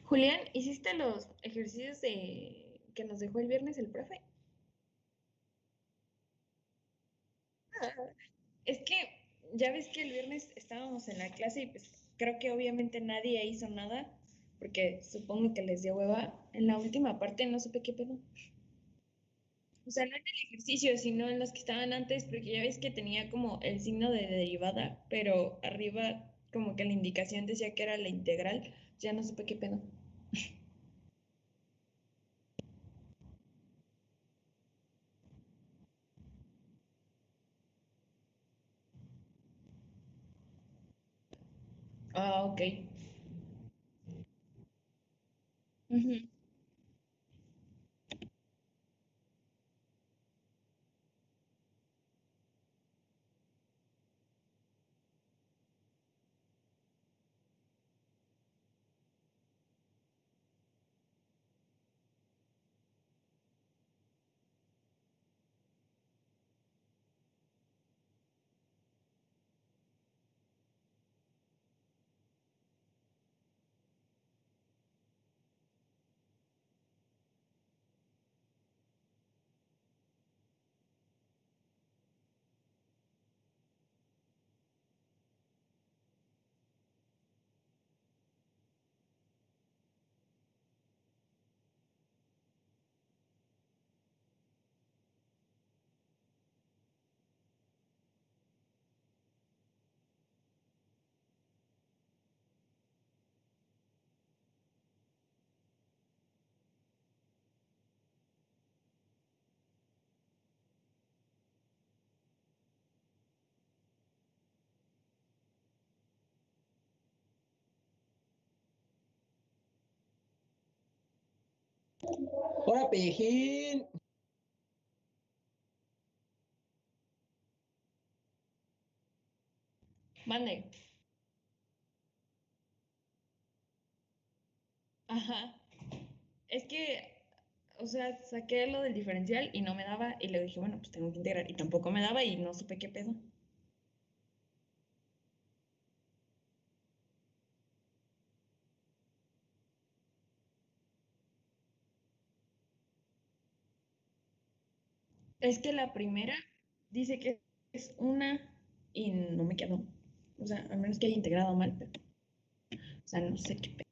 Julián, ¿hiciste los ejercicios que nos dejó el viernes el profe? Es que ya ves que el viernes estábamos en la clase y pues creo que obviamente nadie hizo nada, porque supongo que les dio hueva. En la última parte no supe qué pedo. O sea, no en el ejercicio, sino en los que estaban antes, porque ya ves que tenía como el signo de derivada, pero arriba como que la indicación decía que era la integral. Ya no supe qué pedo. Ah, ok. Ujú. ¡Hora, pijín! Mande. Ajá. Es que, o sea, saqué lo del diferencial y no me daba y le dije, bueno, pues tengo que integrar y tampoco me daba y no supe qué pedo. Es que la primera dice que es una y no me quedó. O sea, a menos que haya integrado mal, pero, o sea, no sé qué pedo.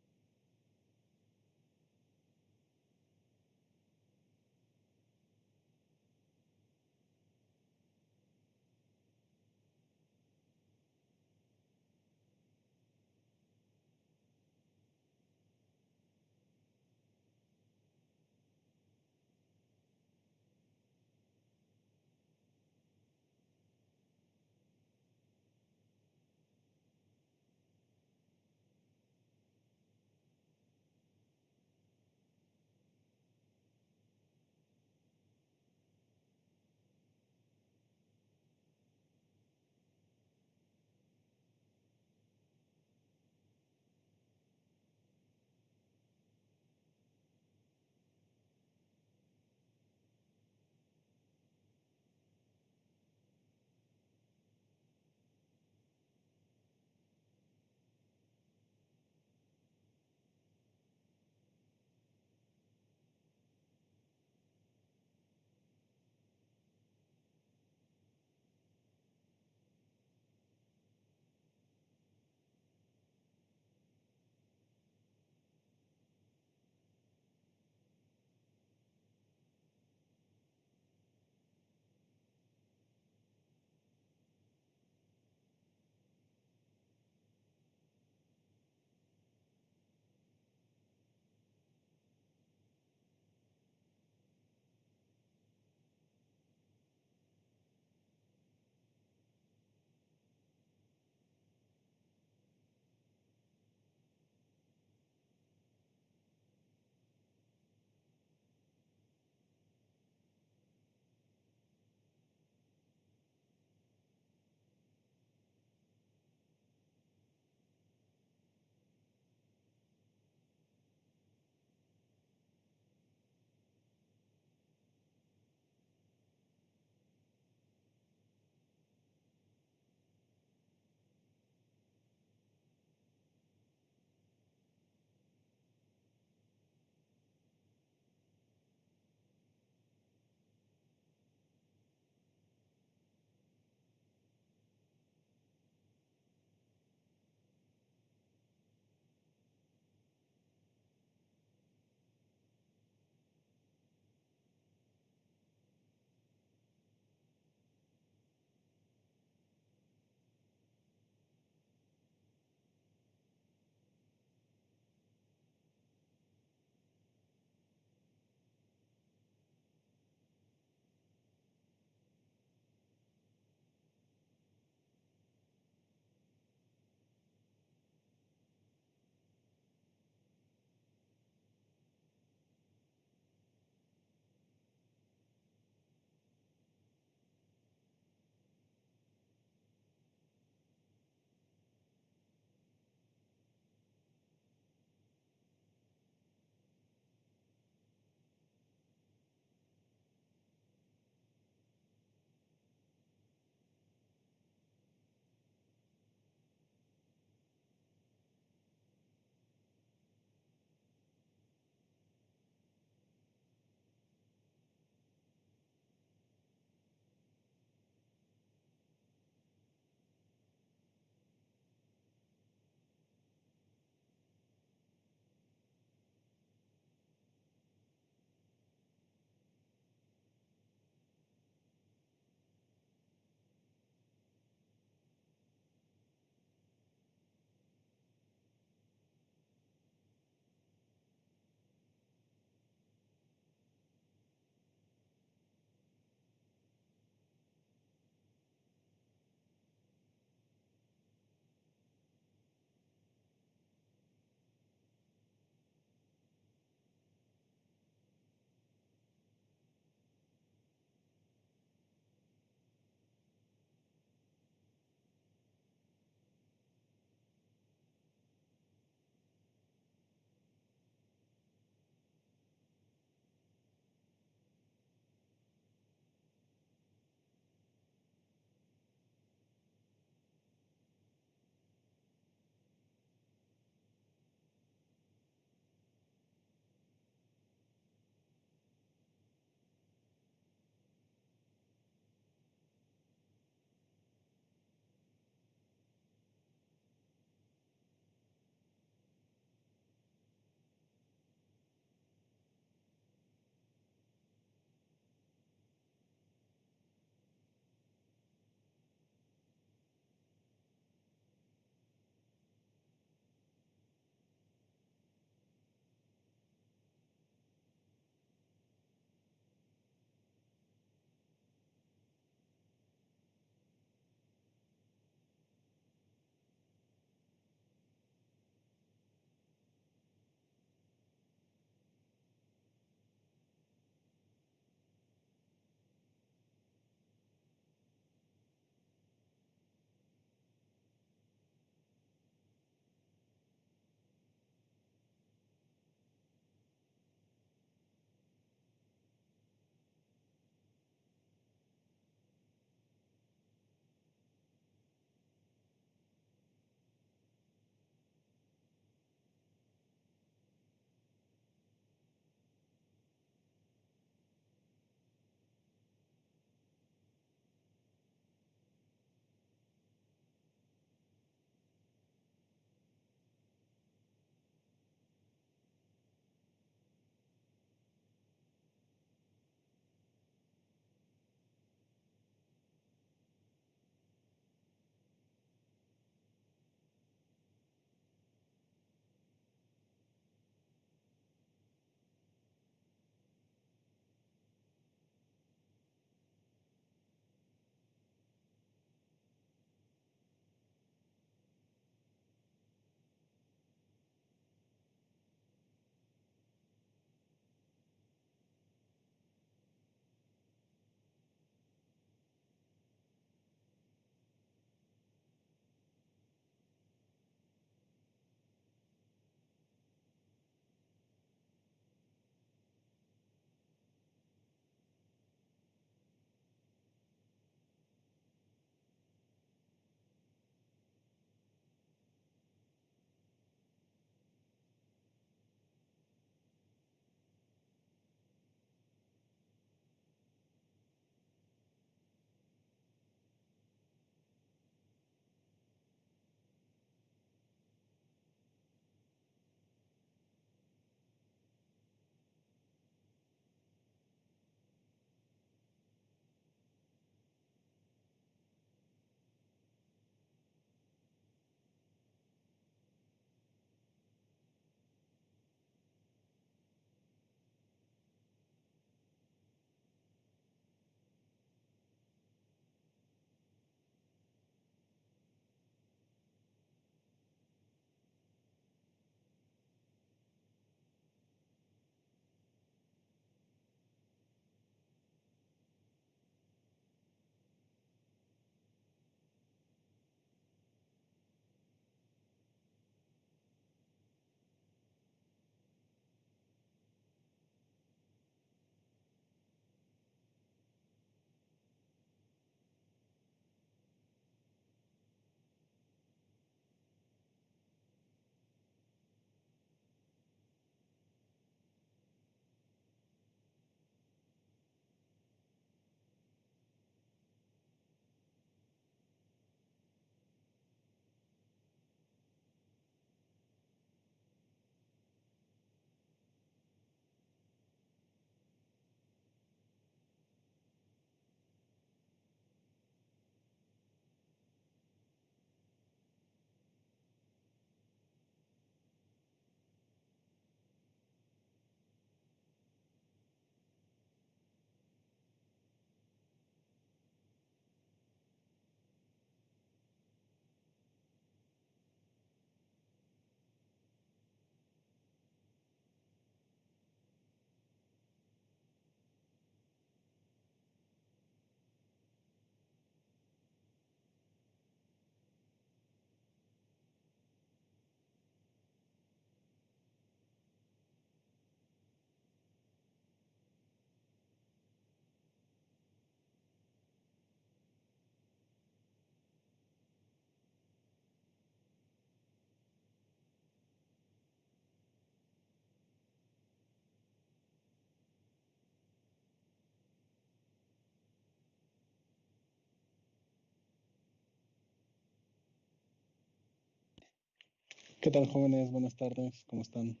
¿Qué tal, jóvenes? Buenas tardes, ¿cómo están?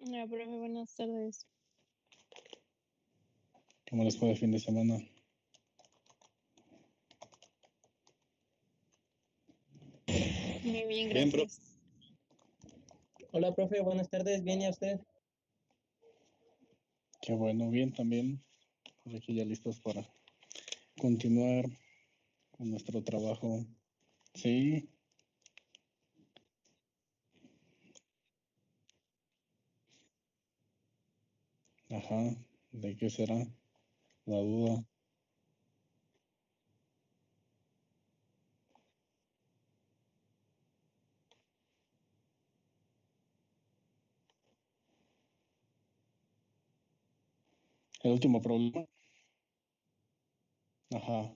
Hola, profe, buenas tardes. ¿Cómo les fue el fin de semana? Muy bien, Bien, gracias. Hola, profe, buenas tardes. ¿Bien y a usted? Qué bueno, bien también. Pues aquí ya listos para continuar con nuestro trabajo. Sí, ajá, ¿de qué será la duda? El último problema. Ajá.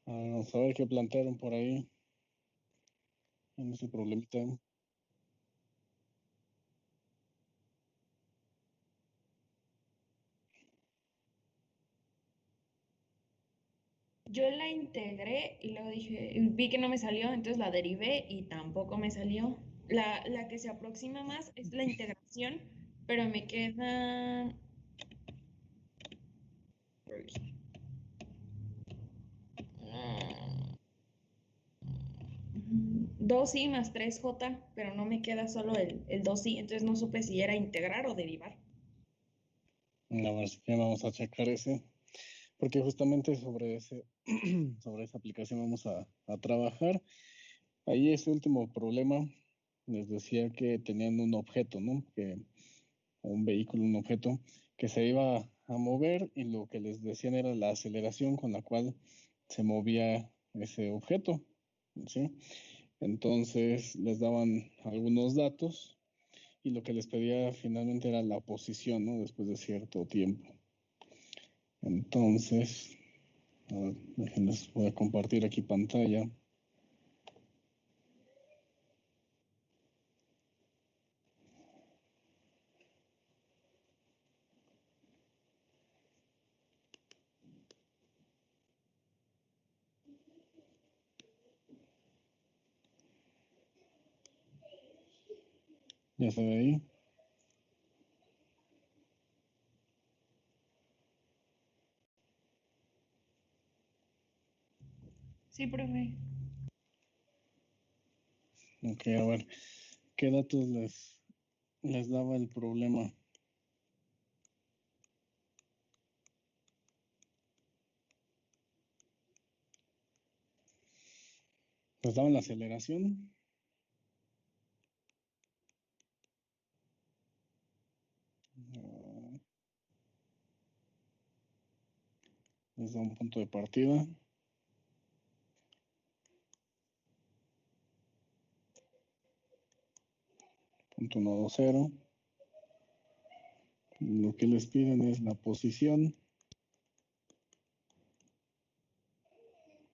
Vamos a ver qué plantearon por ahí en ese problemita. Yo la integré y luego dije, vi que no me salió, entonces la derivé y tampoco me salió. La que se aproxima más es la integración, pero me quedan dos i más 3j, pero no me queda solo el 2i, entonces no supe si era integrar o derivar. A ver si vamos a checar ese. Porque justamente sobre sobre esa aplicación vamos a trabajar. Ahí ese último problema les decía que tenían un objeto, ¿no? Un vehículo, un objeto que se iba a mover y lo que les decían era la aceleración con la cual se movía ese objeto, ¿sí? Entonces les daban algunos datos y lo que les pedía finalmente era la posición, ¿no? Después de cierto tiempo. Entonces, a ver, déjenles, voy a compartir aquí pantalla. ¿Ya se ve ahí? Sí, profe. Ok, a ver, ¿qué datos les daba el problema? Les daban la aceleración. Les da un punto de partida. Punto 1, 2, 0. Lo que les piden es la posición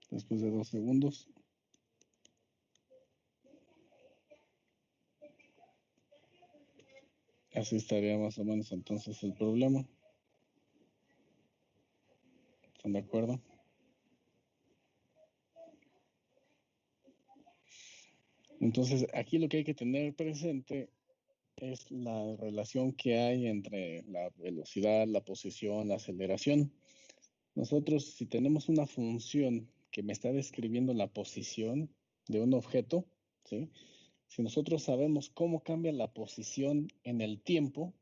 después de 2 segundos. Así estaría más o menos entonces el problema. ¿Están de acuerdo? Entonces, aquí lo que hay que tener presente es la relación que hay entre la velocidad, la posición, la aceleración. Nosotros, si tenemos una función que me está describiendo la posición de un objeto, ¿sí? Si nosotros sabemos cómo cambia la posición en el tiempo,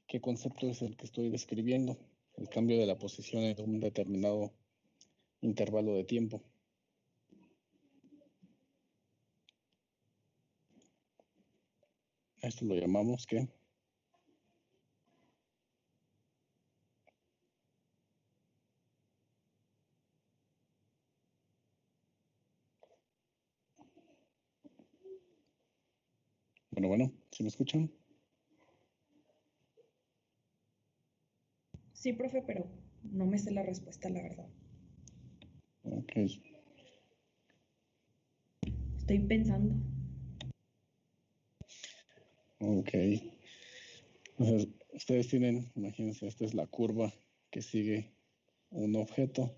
¿qué concepto es el que estoy describiendo? El cambio de la posición en un determinado intervalo de tiempo. Esto lo llamamos ¿qué? Bueno, ¿sí me escuchan? Sí, profe, pero no me sé la respuesta, la verdad. Ok. Estoy pensando. Ok. Entonces, ustedes tienen, imagínense, esta es la curva que sigue un objeto.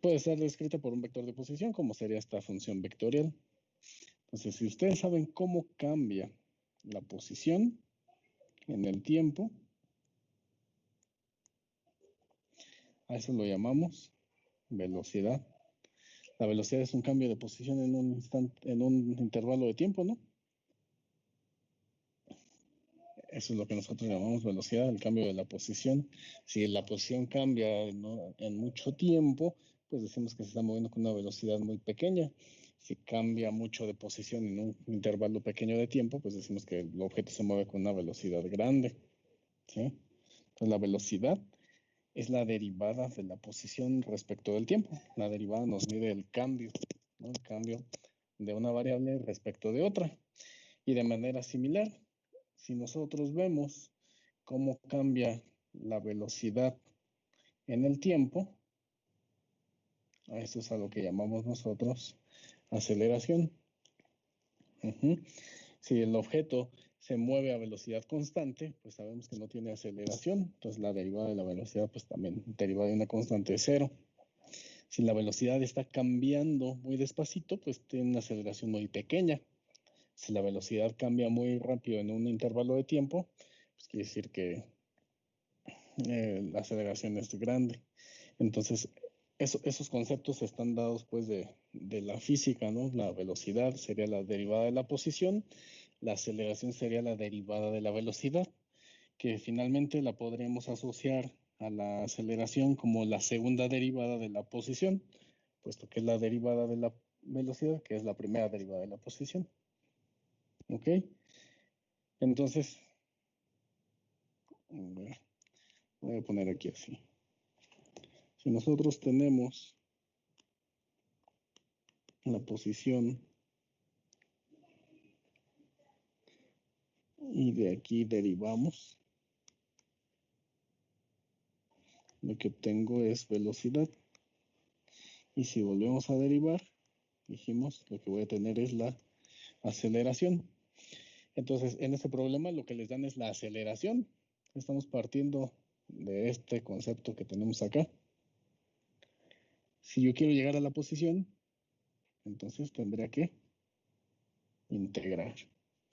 Puede ser descrita por un vector de posición, como sería esta función vectorial. Entonces, si ustedes saben cómo cambia la posición en el tiempo, a eso lo llamamos velocidad. La velocidad es un cambio de posición en un instante, en un intervalo de tiempo, ¿no? Eso es lo que nosotros llamamos velocidad, el cambio de la posición. Si la posición cambia en mucho tiempo, pues decimos que se está moviendo con una velocidad muy pequeña. Si cambia mucho de posición en un intervalo pequeño de tiempo, pues decimos que el objeto se mueve con una velocidad grande, ¿sí? Entonces la velocidad es la derivada de la posición respecto del tiempo. La derivada nos mide el cambio, ¿no? El cambio de una variable respecto de otra. Y de manera similar, si nosotros vemos cómo cambia la velocidad en el tiempo, a eso es a lo que llamamos nosotros aceleración. Si el objeto se mueve a velocidad constante, pues sabemos que no tiene aceleración, entonces la derivada de la velocidad, pues también derivada de una constante es cero. Si la velocidad está cambiando muy despacito, pues tiene una aceleración muy pequeña. Si la velocidad cambia muy rápido en un intervalo de tiempo, pues quiere decir que la aceleración es grande. Entonces, esos conceptos están dados pues de la física, ¿no? La velocidad sería la derivada de la posición, la aceleración sería la derivada de la velocidad, que finalmente la podríamos asociar a la aceleración como la segunda derivada de la posición, puesto que es la derivada de la velocidad, que es la primera derivada de la posición. ¿Ok? Entonces, voy a poner aquí así. Si nosotros tenemos la posición y de aquí derivamos, lo que obtengo es velocidad. Y si volvemos a derivar, dijimos, lo que voy a tener es la aceleración. Entonces, en este problema lo que les dan es la aceleración. Estamos partiendo de este concepto que tenemos acá. Si yo quiero llegar a la posición, entonces tendría que integrar.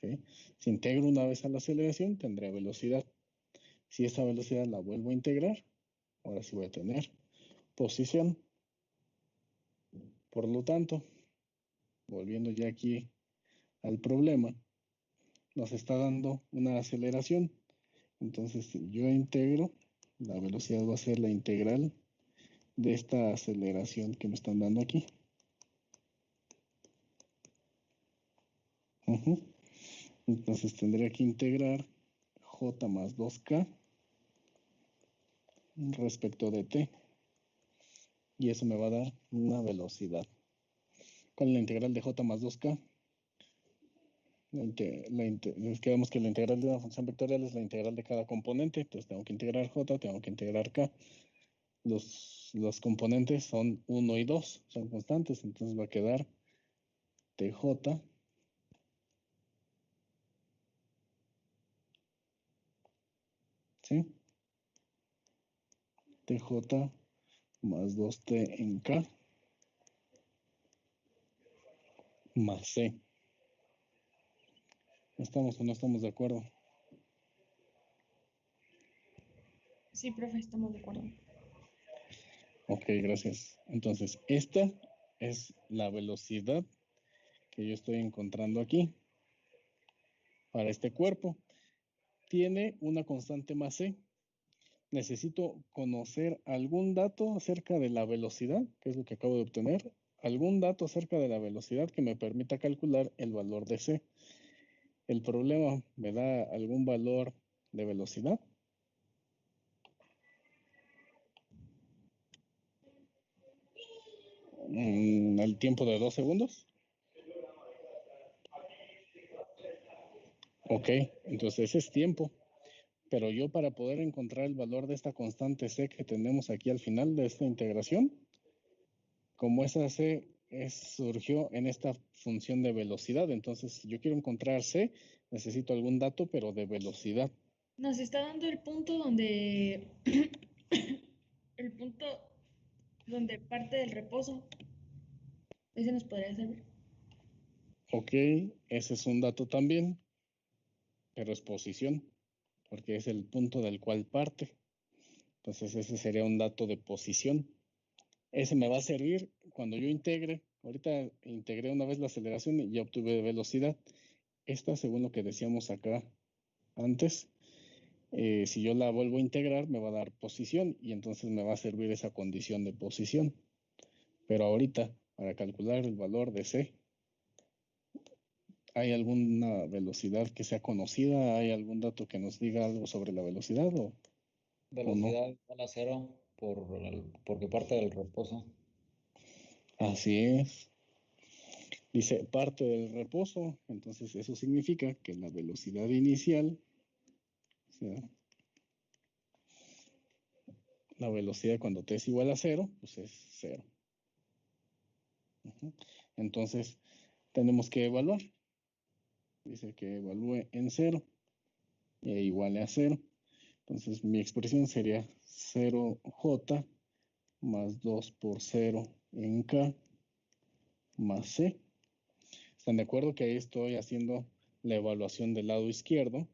¿Sí? Si integro una vez a la aceleración, tendré velocidad. Si esa velocidad la vuelvo a integrar, ahora sí voy a tener posición. Por lo tanto, volviendo ya aquí al problema, nos está dando una aceleración. Entonces, si yo integro, la velocidad va a ser la integral de esta aceleración que me están dando aquí. Entonces tendría que integrar j más 2k respecto de t. Y eso me va a dar una velocidad. ¿Cuál es la integral de j más 2k? Quedamos que la integral de una función vectorial es la integral de cada componente. Entonces tengo que integrar j, tengo que integrar k. Los componentes son 1 y 2, son constantes. Entonces va a quedar tj ¿sí? tj más 2t en k más c. ¿Estamos o no estamos de acuerdo? Sí, profe, estamos de acuerdo. Ok, gracias. Entonces, esta es la velocidad que yo estoy encontrando aquí para este cuerpo. Tiene una constante más c. Necesito conocer algún dato acerca de la velocidad, que es lo que acabo de obtener. Algún dato acerca de la velocidad que me permita calcular el valor de c. El problema me da algún valor de velocidad. El tiempo de 2 segundos. Ok, entonces ese es tiempo. Pero yo para poder encontrar el valor de esta constante c que tenemos aquí al final de esta integración, como esa c surgió en esta función de velocidad. Entonces, si yo quiero encontrar C, necesito algún dato, pero de velocidad. Nos está dando el punto donde el punto donde parte del reposo. Ese nos podría servir. Ok, ese es un dato también, pero es posición, porque es el punto del cual parte. Entonces, ese sería un dato de posición. Ese me va a servir cuando yo integre. Ahorita integré una vez la aceleración y ya obtuve velocidad. Esta, según lo que decíamos acá antes, si yo la vuelvo a integrar, me va a dar posición y entonces me va a servir esa condición de posición. Pero ahorita, para calcular el valor de C, ¿hay alguna velocidad que sea conocida? ¿Hay algún dato que nos diga algo sobre la velocidad o no? Velocidad igual a cero porque parte del reposo. Así es. Dice parte del reposo, entonces eso significa que la velocidad inicial, o sea, la velocidad cuando t es igual a cero, pues es cero. Entonces tenemos que evaluar. Dice que evalúe en cero e iguale a cero. Entonces mi expresión sería 0j más 2 por 0 en k más c. ¿Están de acuerdo que ahí estoy haciendo la evaluación del lado izquierdo?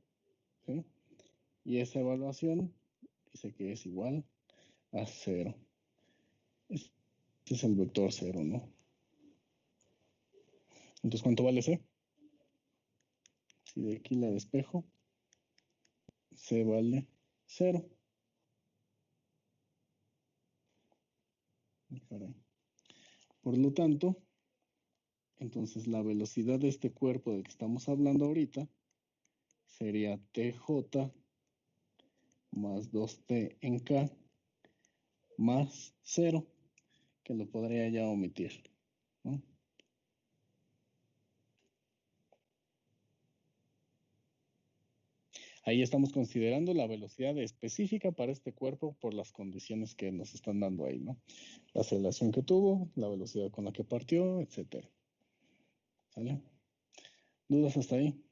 ¿Sí? Y esa evaluación dice que es igual a 0. Este es el vector 0, ¿no? Entonces, ¿cuánto vale C? Si de aquí la despejo, C vale 0. Por lo tanto, entonces la velocidad de este cuerpo del que estamos hablando ahorita sería TJ más 2T en K más 0, que lo podría ya omitir, ¿no? Ahí estamos considerando la velocidad específica para este cuerpo por las condiciones que nos están dando ahí, ¿no? La aceleración que tuvo, la velocidad con la que partió, etcétera. ¿Sale? ¿Dudas hasta ahí?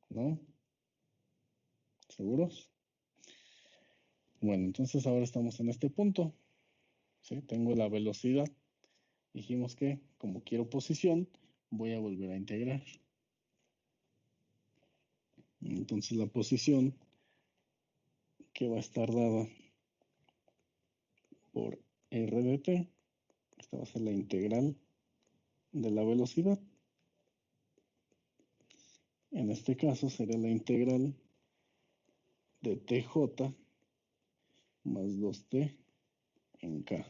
¿No? ¿Seguros? Bueno, entonces ahora estamos en este punto. ¿Sí? Tengo la velocidad. Dijimos que, como quiero posición, voy a volver a integrar. Entonces la posición que va a estar dada por r de t, esta va a ser la integral de la velocidad. En este caso sería la integral de tj más 2t en k.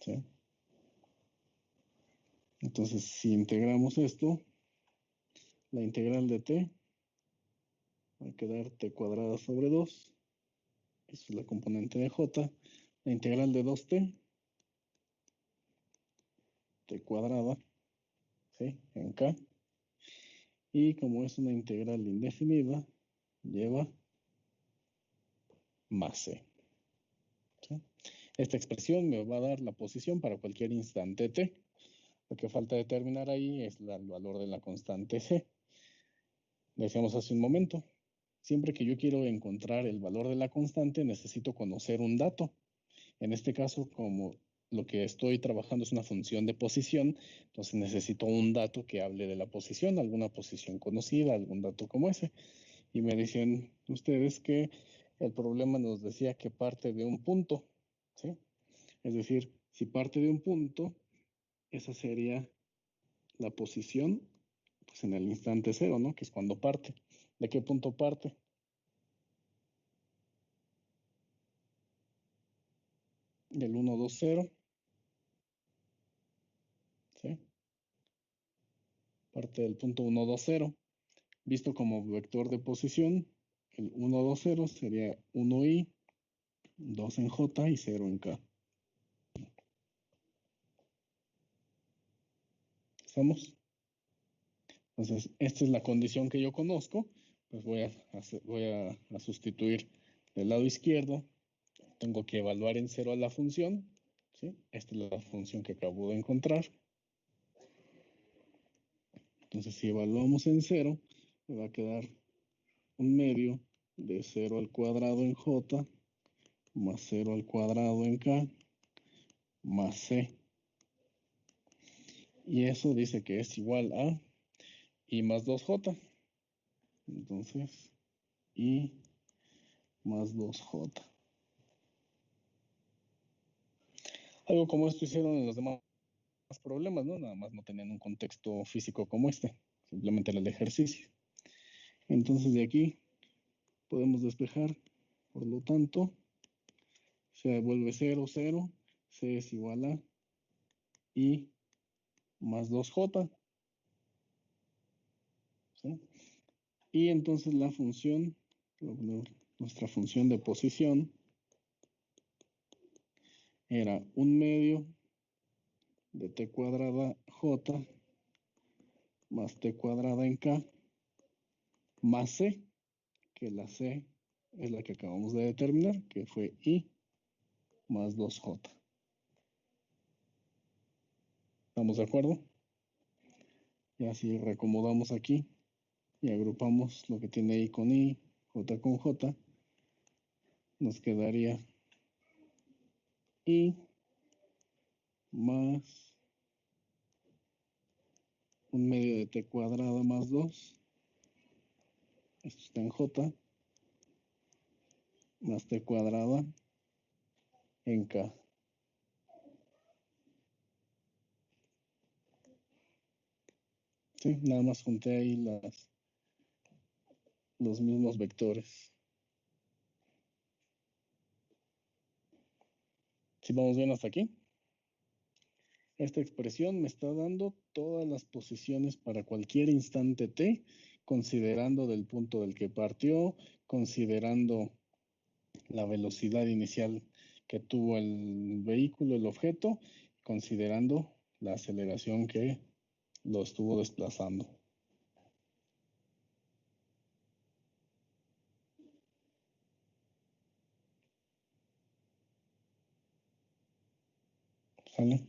¿Sí? Entonces, si integramos esto, la integral de t va a quedar t cuadrada sobre 2. Eso es la componente de j. La integral de 2t, t cuadrada, ¿sí? En k. Y como es una integral indefinida, lleva más c. ¿Sí? Esta expresión me va a dar la posición para cualquier instante t. Lo que falta determinar ahí es el valor de la constante c. Decíamos hace un momento, siempre que yo quiero encontrar el valor de la constante, necesito conocer un dato. En este caso, como lo que estoy trabajando es una función de posición, entonces necesito un dato que hable de la posición, alguna posición conocida, algún dato como ese. Y me dicen ustedes que el problema nos decía que parte de un punto, ¿sí? Es decir, si parte de un punto, esa sería la posición, pues en el instante cero, ¿no? Que es cuando parte. ¿De qué punto parte? Del 1, 2, 0. ¿Sí? Parte del punto 1, 2, 0. Visto como vector de posición, el 1, 2, 0 sería 1i, 2 en j y 0 en k. ¿Estamos? Entonces, esta es la condición que yo conozco. Pues voy a sustituir Del lado izquierdo, tengo que evaluar en cero a la función, ¿sí? Esta es la función que acabo de encontrar. Entonces, si evaluamos en cero, me va a quedar un medio de 0 al cuadrado en j más 0 al cuadrado en k más c. Y eso dice que es igual a i más 2j. Entonces, i más 2j. Algo como esto hicieron en los demás problemas, ¿no? Nada más no tenían un contexto físico como este. Simplemente era el ejercicio. Entonces, de aquí podemos despejar. Por lo tanto, se devuelve 0, 0. C es igual a i más 2j. ¿Sí? Y entonces la función, nuestra función de posición, era un medio de t cuadrada j más t cuadrada en k más c, que la c es la que acabamos de determinar, que fue i más 2j. ¿Estamos de acuerdo? Y así reacomodamos aquí y agrupamos lo que tiene i con i, j con j, nos quedaría i más un medio de t cuadrada más 2, esto está en j, más t cuadrada en k. Sí, nada más junté ahí los mismos vectores. ¿Sí vamos bien hasta aquí? Esta expresión me está dando todas las posiciones para cualquier instante t, considerando del punto del que partió, considerando la velocidad inicial que tuvo el vehículo, el objeto, considerando la aceleración que lo estuvo desplazando. ¿Sale?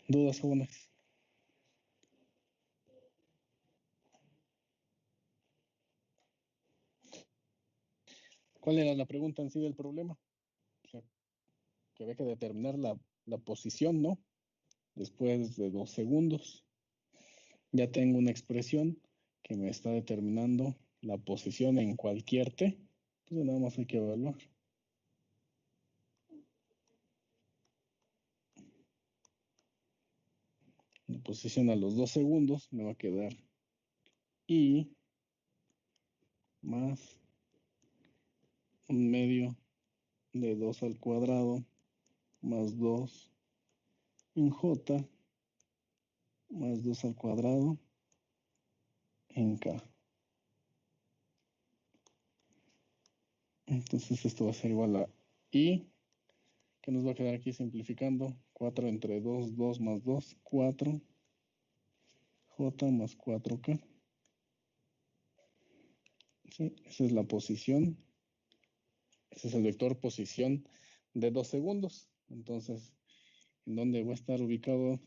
¿Dudas, jóvenes? ¿Cuál era la pregunta en sí del problema? O sea, que había que determinar la posición, ¿no? Después de 2 segundos. Ya tengo una expresión que me está determinando la posición en cualquier t. Entonces nada más hay que evaluar. La posición a los 2 segundos me va a quedar i más un medio de 2 al cuadrado más 2 en j más 2 al cuadrado en k. Entonces esto va a ser igual a i, que nos va a quedar aquí simplificando, 4 entre 2, 2 más 2, 4, j más 4k. ¿Sí? Esa es la posición, ese es el vector posición de 2 segundos. Entonces, ¿en dónde va a estar ubicado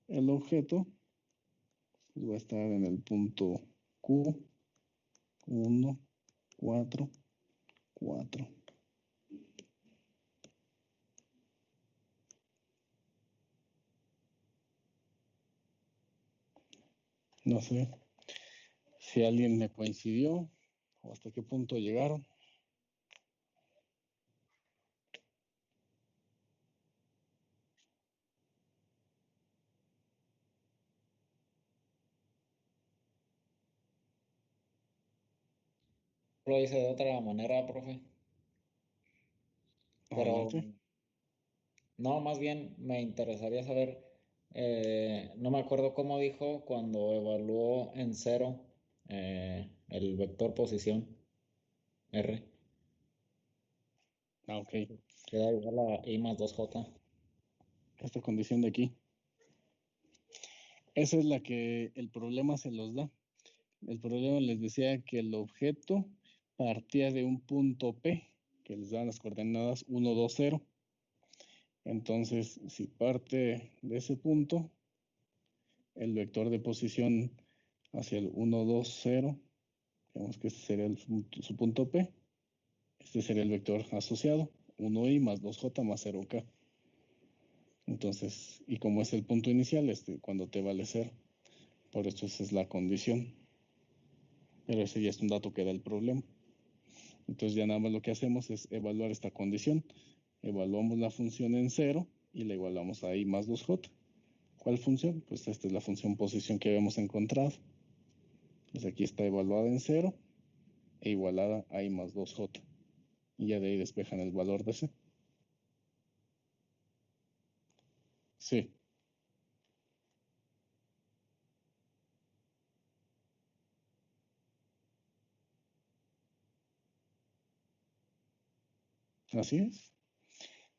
el objeto? Pues va a estar en el punto Q, 1, 4, 4. No sé si alguien me coincidió o hasta qué punto llegaron. Lo hice de otra manera, profe. Pero Adelante. no, más bien me interesaría saber, no me acuerdo cómo dijo cuando evaluó en cero el vector posición R, Ok. que da igual a I más 2J. Esta condición de aquí. Esa es la que el problema se los da. El problema les decía que el objeto partía de un punto P, que les dan las coordenadas 1, 2, 0. Entonces, si parte de ese punto, el vector de posición hacia el 1, 2, 0, digamos que este sería su punto P, este sería el vector asociado, 1i más 2j más 0k. Entonces, y como es el punto inicial, cuando t vale 0, por eso esa es la condición. Pero ese ya es un dato que da el problema. Entonces ya nada más lo que hacemos es evaluar esta condición. Evaluamos la función en 0 y la igualamos a i más 2j. ¿Cuál función? Pues esta es la función posición que habíamos encontrado. Pues aquí está evaluada en 0 e igualada a i más 2j. Y ya de ahí despejan el valor de c. Sí. Así es.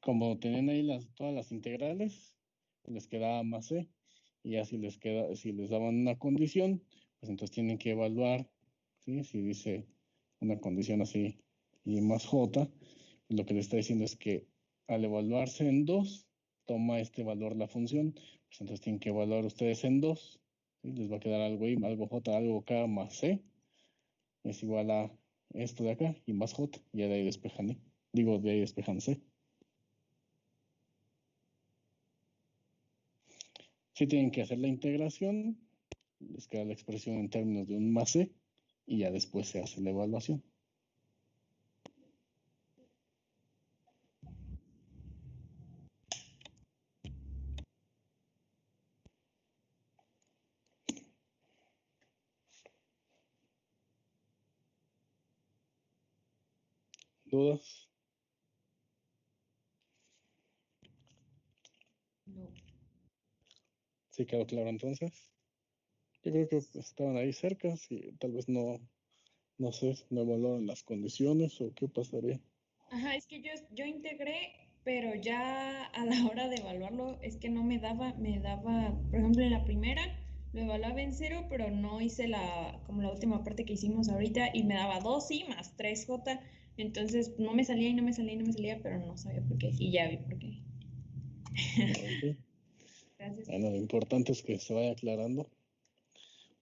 Como tenían ahí todas las integrales, les quedaba más c. Y ya si les daban una condición, pues entonces tienen que evaluar, ¿sí? Si dice una condición así y más j, lo que le está diciendo es que al evaluarse en 2, toma este valor la función, pues entonces tienen que evaluar ustedes en 2, ¿sí? Les va a quedar algo i, algo j, algo k más c, es igual a esto de acá y más j, y ya de ahí despejan i, de ahí despejan c. Si tienen que hacer la integración, les queda la expresión en términos de un más c, y ya después se hace la evaluación. ¿Dudas? No. ¿Sí quedó claro entonces? Yo creo que estaban ahí cerca, si tal vez no sé, no evaluaron las condiciones o qué pasaría. Ajá, es que yo integré, pero ya a la hora de evaluarlo es que no me daba, por ejemplo, en la primera lo evaluaba en 0, pero no hice como la última parte que hicimos ahorita y me daba 2i más 3j, entonces no me salía y no me salía y no me salía, pero no sabía por qué y ya vi por qué. Ok. Gracias. Bueno, lo importante es que se vaya aclarando.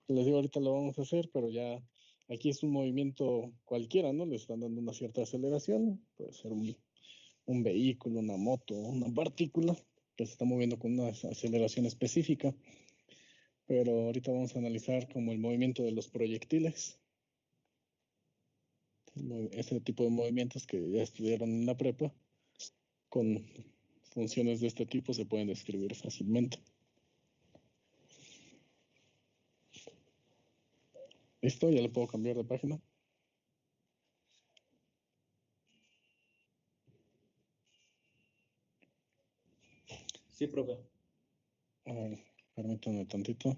Les digo, ahorita lo vamos a hacer, pero ya aquí es un movimiento cualquiera, ¿no? Le están dando una cierta aceleración, puede ser un vehículo, una moto, una partícula que se está moviendo con una aceleración específica, pero ahorita vamos a analizar como el movimiento de los proyectiles, ese tipo de movimientos que ya estudiaron en la prepa, con funciones de este tipo se pueden describir fácilmente. ¿Listo? ¿Ya le puedo cambiar de página? Sí, profe. A ver, permítanme tantito.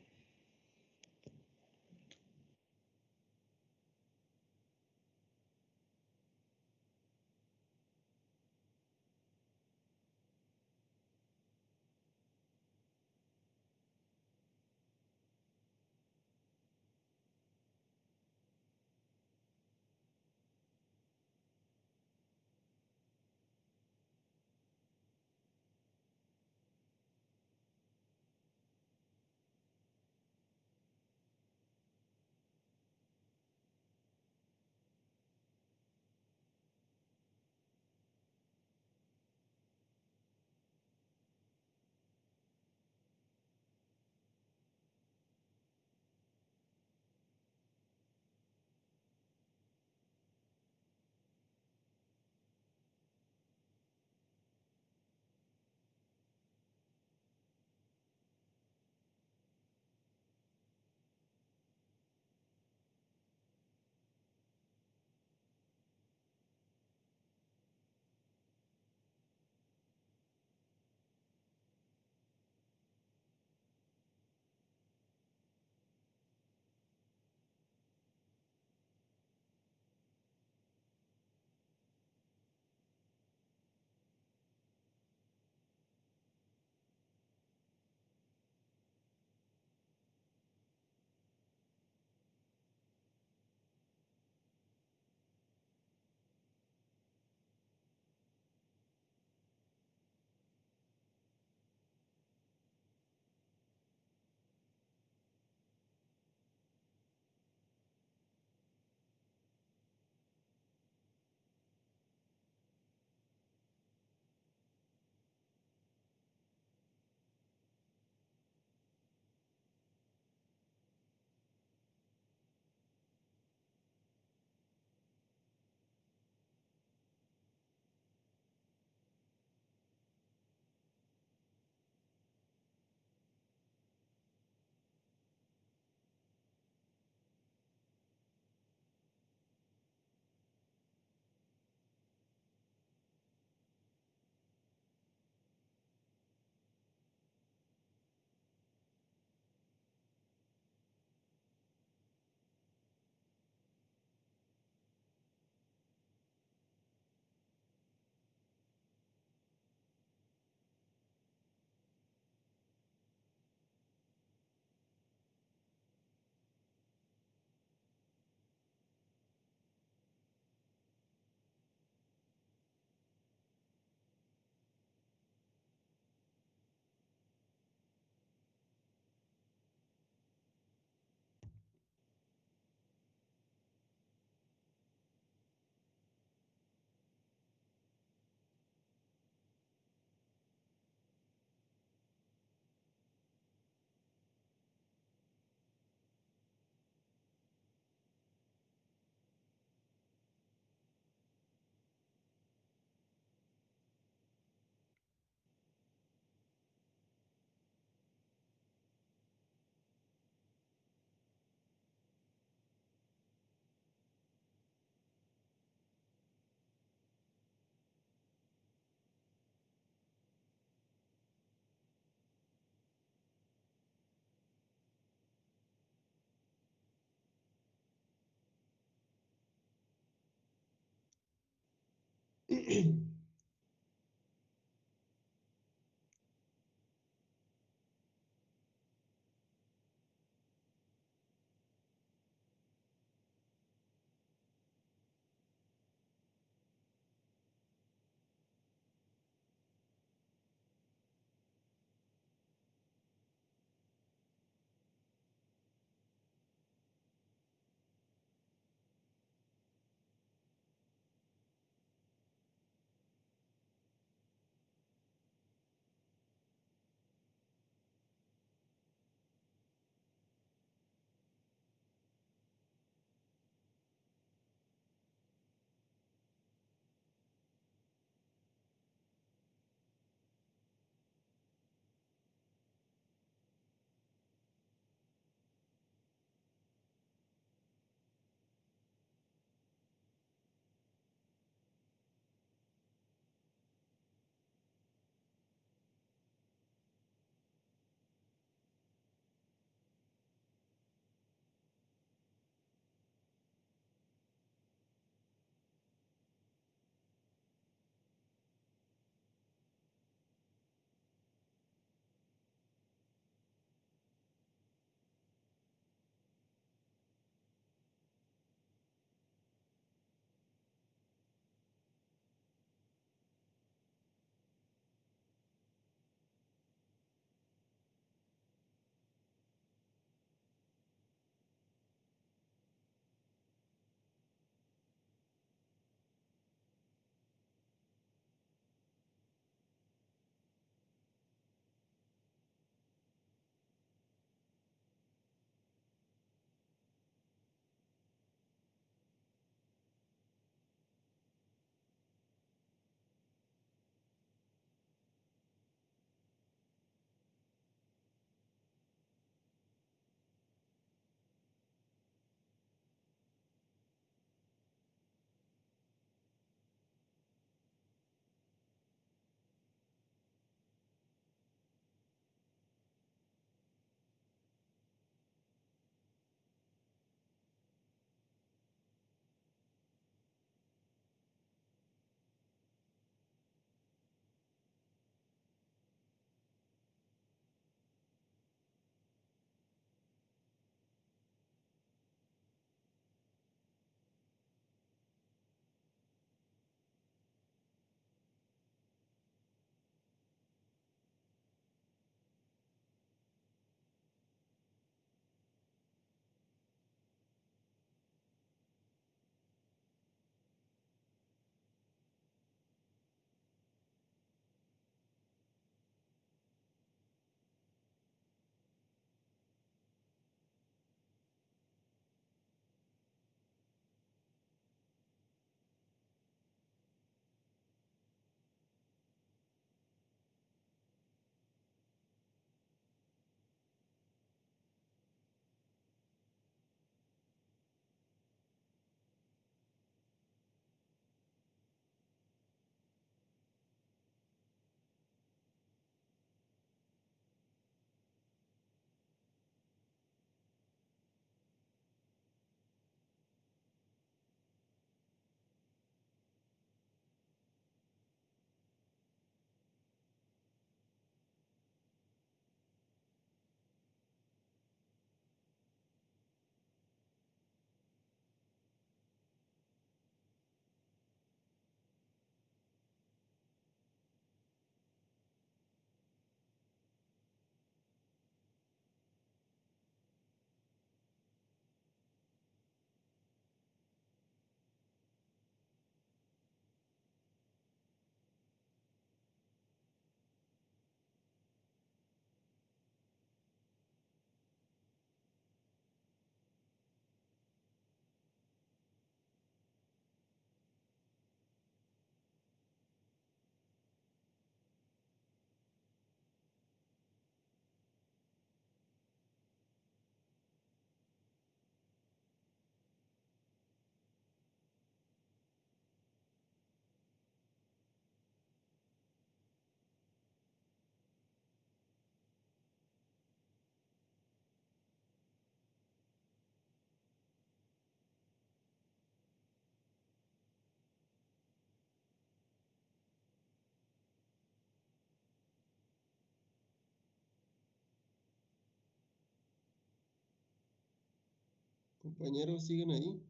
Compañeros, ¿siguen ahí?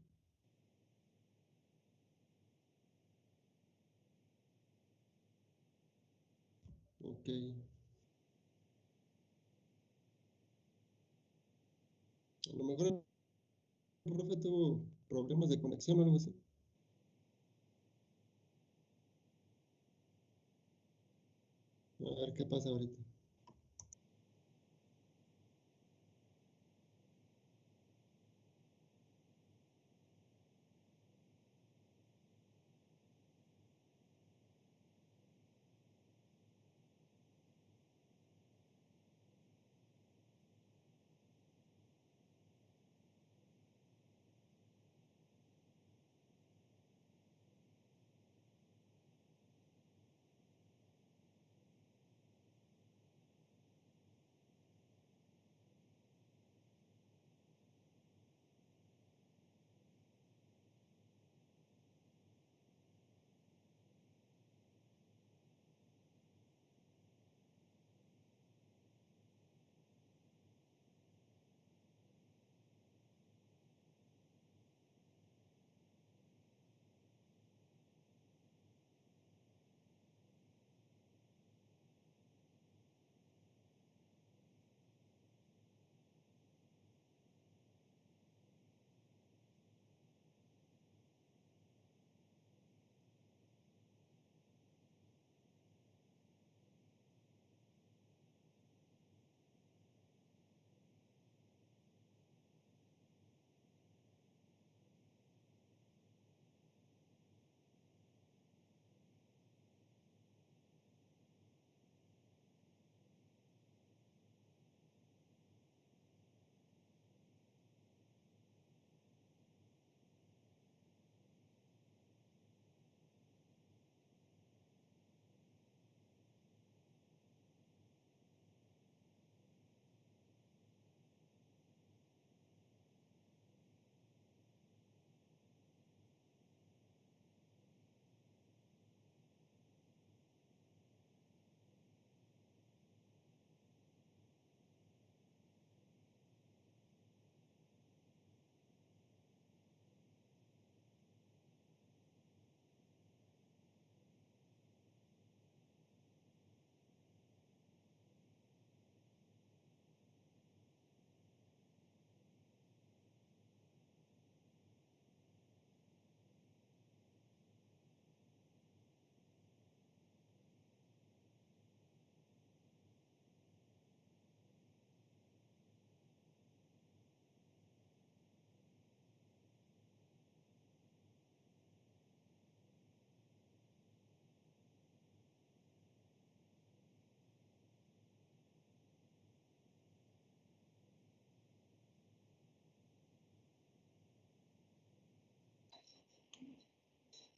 Ok. A lo mejor el profe tuvo problemas de conexión o algo así. A ver qué pasa ahorita.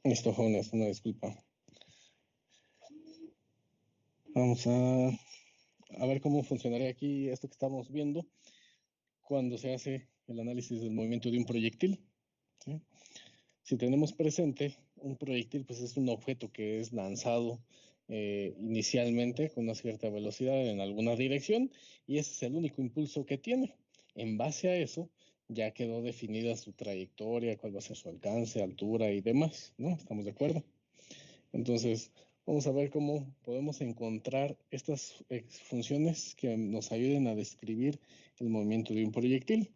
Listo, jóvenes, una disculpa. Vamos a ver cómo funcionaría aquí esto que estamos viendo cuando se hace el análisis del movimiento de un proyectil. ¿Sí? Si tenemos presente un proyectil, pues es un objeto que es lanzado inicialmente con una cierta velocidad en alguna dirección y ese es el único impulso que tiene. En base a eso, ya quedó definida su trayectoria, cuál va a ser su alcance, altura y demás, ¿no? ¿Estamos de acuerdo? Entonces, vamos a ver cómo podemos encontrar estas funciones que nos ayuden a describir el movimiento de un proyectil.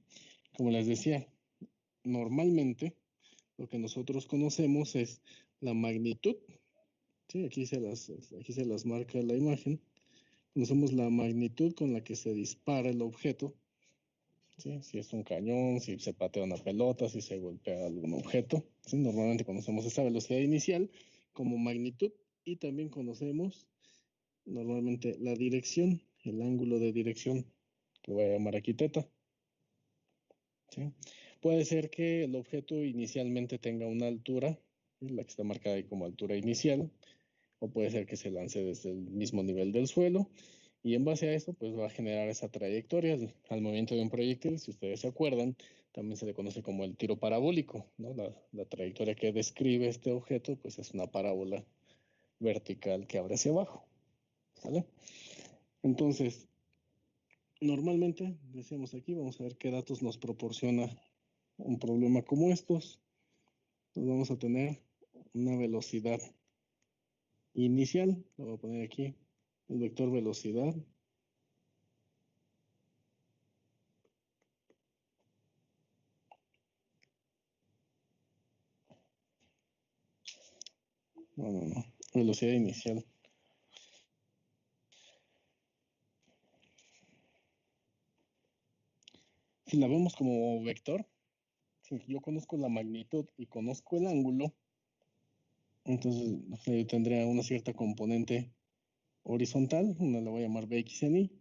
Como les decía, normalmente lo que nosotros conocemos es la magnitud. ¿Sí? Aquí se las marca la imagen. Conocemos la magnitud con la que se dispara el objeto. ¿Sí? Si es un cañón, si se patea una pelota, si se golpea algún objeto. ¿Sí? Normalmente conocemos esa velocidad inicial como magnitud y también conocemos normalmente la dirección, el ángulo de dirección, que voy a llamar aquí teta. ¿Sí? Puede ser que el objeto inicialmente tenga una altura, ¿sí? La que está marcada ahí como altura inicial, o puede ser que se lance desde el mismo nivel del suelo, y en base a eso, pues va a generar esa trayectoria al movimiento de un proyectil. Si ustedes se acuerdan, también se le conoce como el tiro parabólico, ¿no? La trayectoria que describe este objeto, pues es una parábola vertical que abre hacia abajo, ¿sale? Entonces, normalmente, decíamos aquí, vamos a ver qué datos nos proporciona un problema como estos, pues vamos a tener una velocidad inicial. Lo voy a poner aquí, el vector velocidad. No. Velocidad inicial. Si la vemos como vector, si yo conozco la magnitud y conozco el ángulo, entonces tendría una cierta componente horizontal, una la voy a llamar Bx en y,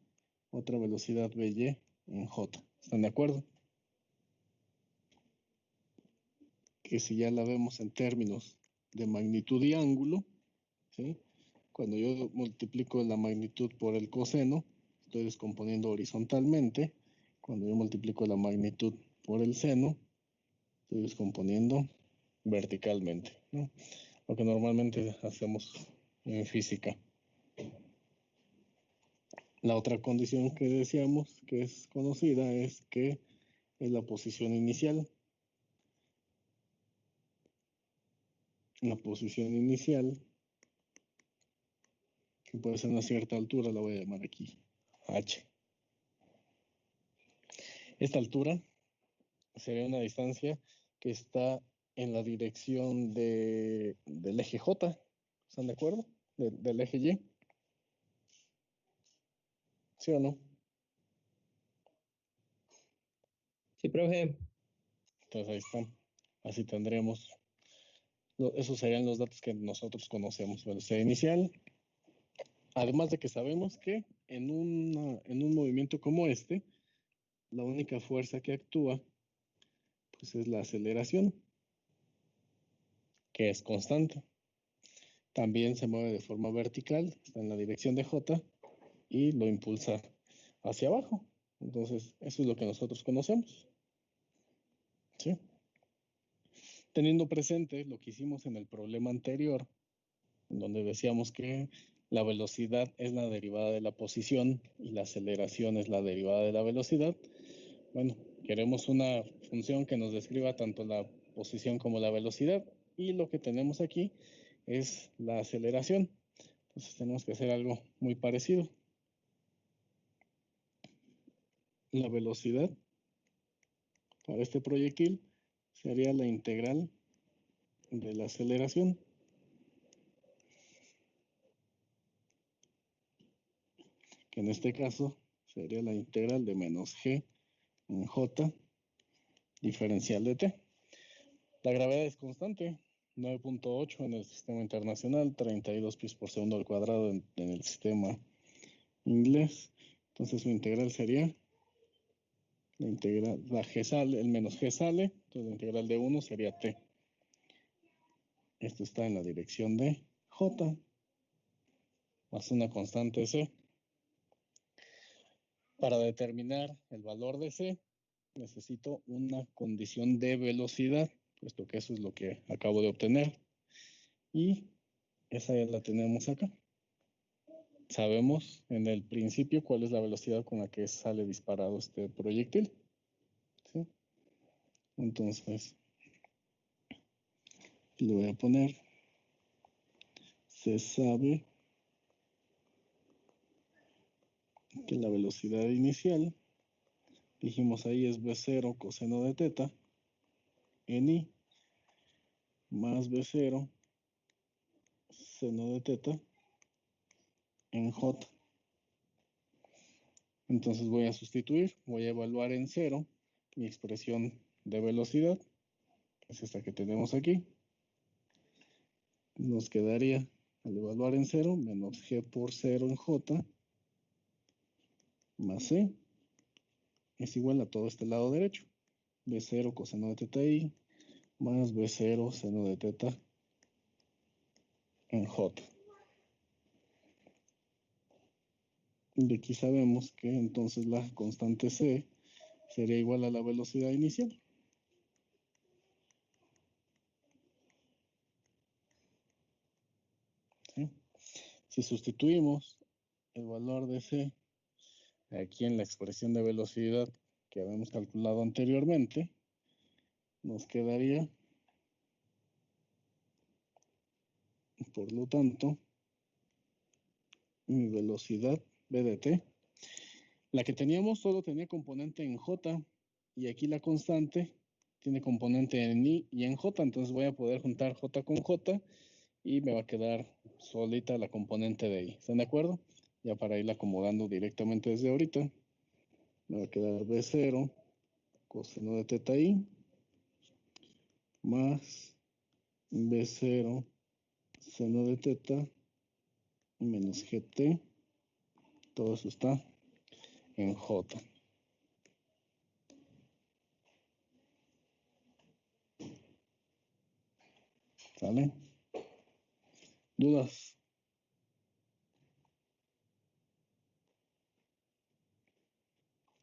otra velocidad By en j. ¿Están de acuerdo? Que si ya la vemos en términos de magnitud y ángulo, ¿sí? Cuando yo multiplico la magnitud por el coseno, estoy descomponiendo horizontalmente. Cuando yo multiplico la magnitud por el seno, estoy descomponiendo verticalmente, ¿no? Lo que normalmente hacemos en física. La otra condición que decíamos que es conocida es que es la posición inicial. La posición inicial, que puede ser una cierta altura, la voy a llamar aquí h. Esta altura sería una distancia que está en la dirección del eje J. ¿Están de acuerdo? Del eje Y. ¿Sí o no? Sí, profe. Entonces ahí están. Así tendríamos. Esos serían los datos que nosotros conocemos. Velocidad inicial. Además de que sabemos que en un movimiento como este, la única fuerza que actúa pues es la aceleración, que es constante. También se mueve de forma vertical, está en la dirección de J y lo impulsa hacia abajo. Entonces, eso es lo que nosotros conocemos. ¿Sí? Teniendo presente lo que hicimos en el problema anterior, en donde decíamos que la velocidad es la derivada de la posición y la aceleración es la derivada de la velocidad. Bueno, queremos una función que nos describa tanto la posición como la velocidad, y lo que tenemos aquí es la aceleración. Entonces tenemos que hacer algo muy parecido. La velocidad para este proyectil sería la integral de la aceleración. Que en este caso sería la integral de menos g en j diferencial de t. La gravedad es constante, 9.8 en el sistema internacional, 32 pies por segundo al cuadrado en el sistema inglés. Entonces su integral sería la integral, la g sale, el menos g sale, entonces la integral de 1 sería t. Esto está en la dirección de j, más una constante c. Para determinar el valor de c, necesito una condición de velocidad, puesto que eso es lo que acabo de obtener. Y esa ya la tenemos acá. Sabemos en el principio cuál es la velocidad con la que sale disparado este proyectil. ¿Sí? Entonces, le voy a poner, se sabe que la velocidad inicial, dijimos ahí, es V0 coseno de teta en I más V0 seno de teta en J. Entonces voy a sustituir, voy a evaluar en 0 mi expresión de velocidad, que es esta que tenemos aquí. Nos quedaría, al evaluar en 0, menos g por 0 en j, más c, es igual a todo este lado derecho. V0 coseno de teta i, más V0 seno de teta en j. De aquí sabemos que entonces la constante c sería igual a la velocidad inicial. ¿Sí? Si sustituimos el valor de c aquí en la expresión de velocidad que habíamos calculado anteriormente, nos quedaría, por lo tanto, mi velocidad B de t. La que teníamos solo tenía componente en J y aquí la constante tiene componente en I y en J, entonces voy a poder juntar J con J y me va a quedar solita la componente de I. ¿Están de acuerdo? Ya para irla acomodando directamente desde ahorita, me va a quedar B0 coseno de teta I más B0 seno de teta menos GT. Todo eso está en J. ¿Sale? ¿Dudas?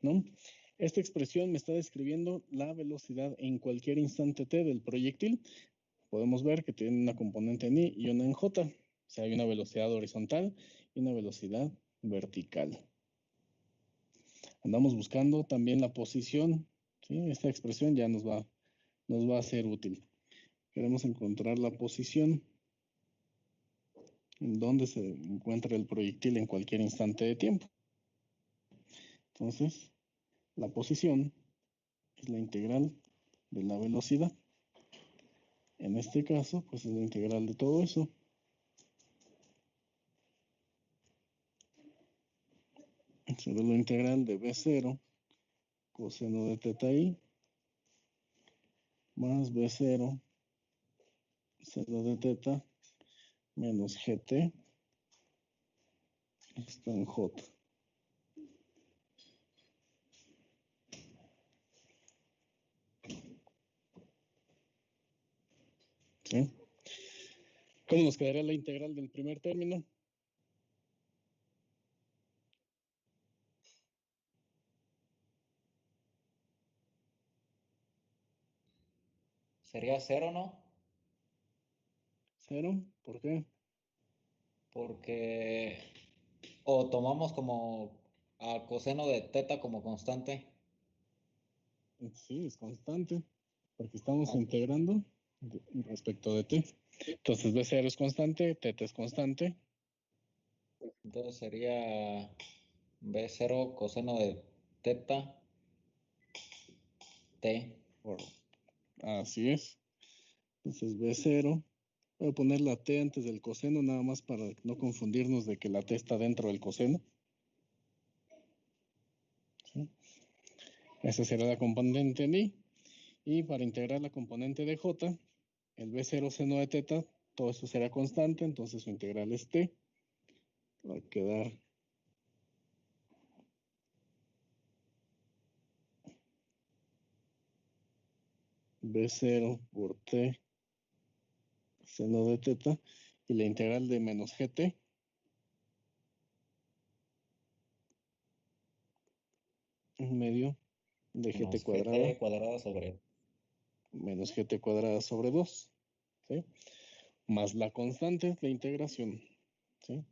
¿No? Esta expresión me está describiendo la velocidad en cualquier instante t del proyectil. Podemos ver que tiene una componente en I y una en J. O sea, hay una velocidad horizontal y una velocidad vertical. Andamos buscando también la posición. ¿Sí? Esta expresión ya nos va a ser útil. Queremos encontrar la posición en donde se encuentra el proyectil en cualquier instante de tiempo. Entonces, la posición es la integral de la velocidad. En este caso, pues es la integral de todo eso. Será la integral de B0 coseno de teta I más B0 seno de teta menos GT está en J. ¿Sí? ¿Cómo nos quedaría la integral del primer término? Sería 0, ¿no? 0. ¿Por qué? Porque o tomamos como a coseno de teta como constante. Sí, es constante, porque estamos Ah, integrando respecto de t. Entonces B0 es constante, teta es constante. entonces sería B0 coseno de teta t. Así es. Entonces B0, voy a poner la t antes del coseno, nada más para no confundirnos de que la t está dentro del coseno. ¿Sí? Esa será la componente en I. Y para integrar la componente de J, el B0 seno de teta, todo eso será constante, entonces su integral es t. Va a quedar B0 por t seno de teta y la integral de menos GT en medio de GT Menos cuadrada gt cuadrada sobre. menos GT cuadrada sobre 2, ¿sí? Más la constante de integración, ¿sí?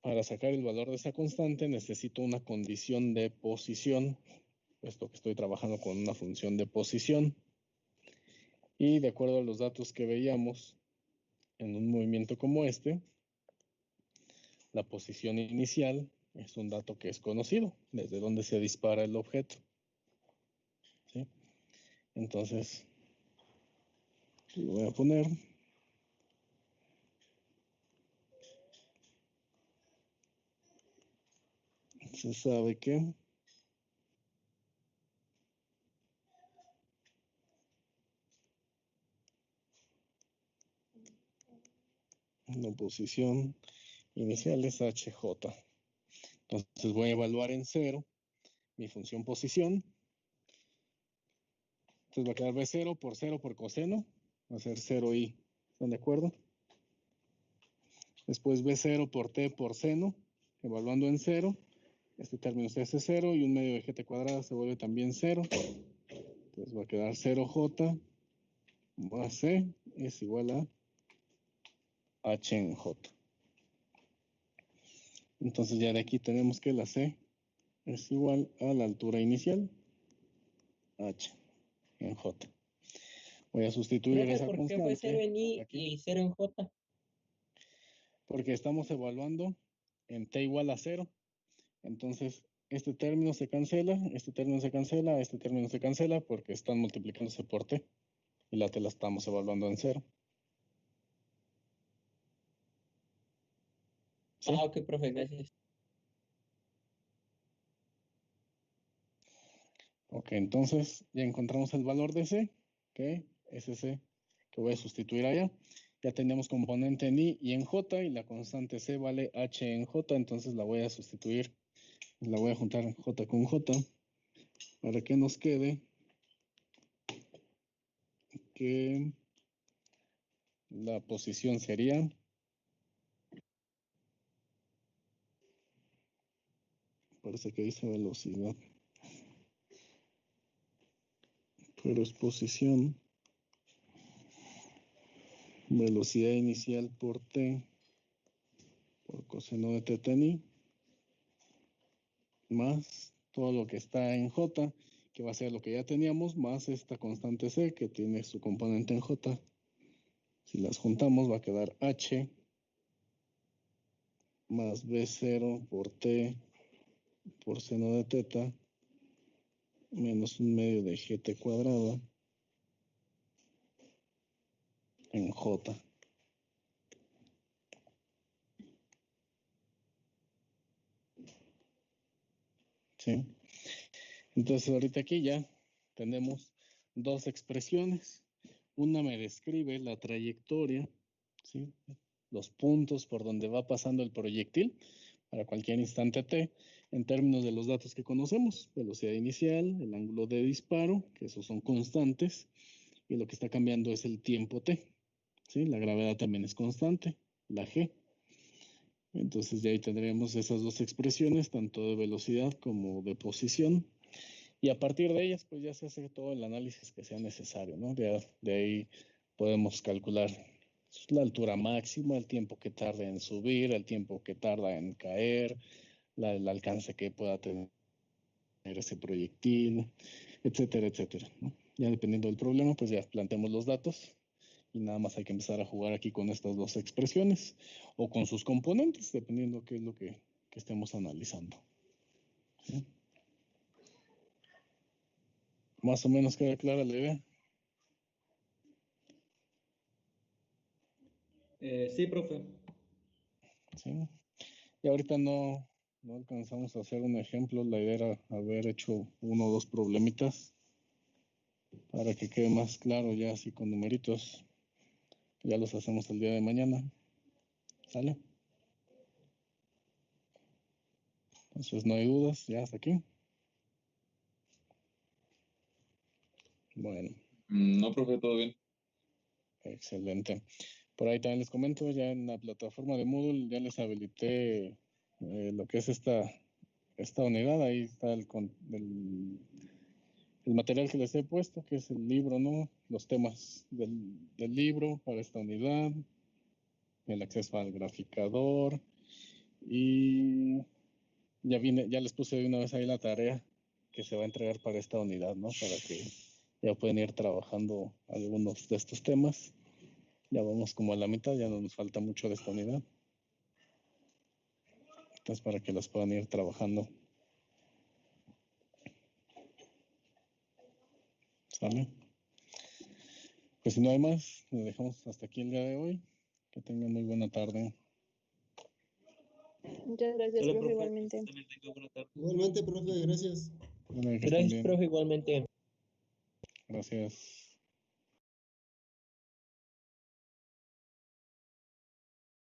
Para sacar el valor de esa constante necesito una condición de posición, puesto que estoy trabajando con una función de posición. Y de acuerdo a los datos que veíamos en un movimiento como este, la posición inicial es un dato que es conocido, desde donde se dispara el objeto, ¿sí? Entonces, lo voy a poner. Se sabe que la posición inicial es HJ. Entonces voy a evaluar en 0 mi función posición. Entonces va a quedar B0 por coseno. Va a ser 0i. ¿Están de acuerdo? Después B0 por t por seno. Evaluando en 0. Este término se hace 0 y un medio de gt cuadrada se vuelve también 0. Entonces va a quedar 0j más c es igual a h en j. Entonces ya de aquí tenemos que la c es igual a la altura inicial, h. en J. Voy a sustituir Profe, esa ¿por qué fue constante 0 en I aquí, y 0 en J? porque estamos evaluando en t igual a 0. Entonces, este término se cancela, este término se cancela, este término se cancela porque están multiplicándose por t y la t la estamos evaluando en 0. ¿Sí? Ah, ok, profe, gracias. Ok, entonces ya encontramos el valor de C, que es ese que voy a sustituir allá. Ya tenemos componente en I y en J, y la constante C vale H en J, entonces la voy a sustituir, la voy a juntar J con J, para que nos quede que la posición sería, parece que dice velocidad, pero es posición, velocidad inicial por T, por coseno de teta en I, más todo lo que está en J, que va a ser lo que ya teníamos, más esta constante C, que tiene su componente en J. Si las juntamos va a quedar H más B0 por T por seno de teta menos 1/2 de GT cuadrado en J. ¿Sí? Entonces ahorita aquí ya tenemos dos expresiones. Una me describe la trayectoria, ¿sí? Los puntos por donde va pasando el proyectil para cualquier instante t, en términos de los datos que conocemos: velocidad inicial, el ángulo de disparo, que esos son constantes, y lo que está cambiando es el tiempo t, ¿sí? La gravedad también es constante, la g. Entonces ya ahí tendríamos esas dos expresiones, tanto de velocidad como de posición, y a partir de ellas pues ya se hace todo el análisis que sea necesario, ¿no? De ahí podemos calcular la altura máxima, el tiempo que tarda en subir, el tiempo que tarda en caer, el alcance que pueda tener ese proyectil, etcétera, etcétera, ¿no? Ya dependiendo del problema, pues ya planteamos los datos y nada más hay que empezar a jugar aquí con estas dos expresiones o con sus componentes, dependiendo qué es lo que estemos analizando, ¿sí? Más o menos queda clara la idea. Sí, profe. ¿Sí? Y ahorita no alcanzamos a hacer un ejemplo. La idea era haber hecho uno o dos problemitas para que quede más claro ya así con numeritos. Ya los hacemos el día de mañana. ¿Sale? Entonces no hay dudas, ya hasta aquí. Bueno, No, profe, todo bien. excelente. Por ahí también les comento, ya en la plataforma de Moodle ya les habilité lo que es esta unidad. Ahí está el material que les he puesto, que es el libro, ¿no? Los temas del libro para esta unidad, el acceso al graficador, y ya les puse de una vez ahí la tarea que se va a entregar para esta unidad, ¿no? Para que ya pueden ir trabajando algunos de estos temas. Ya vamos como a la mitad, ya no nos falta mucho de esta unidad. Entonces, para que las puedan ir trabajando. ¿Sale? Pues si no hay más, nos dejamos hasta aquí el día de hoy. Que tengan muy buena tarde. Muchas gracias, Solo, profe, profe. igualmente. También tengo buena tarde. Igualmente, profe, gracias. Bueno, que estén Gracias, bien. profe, igualmente. Gracias.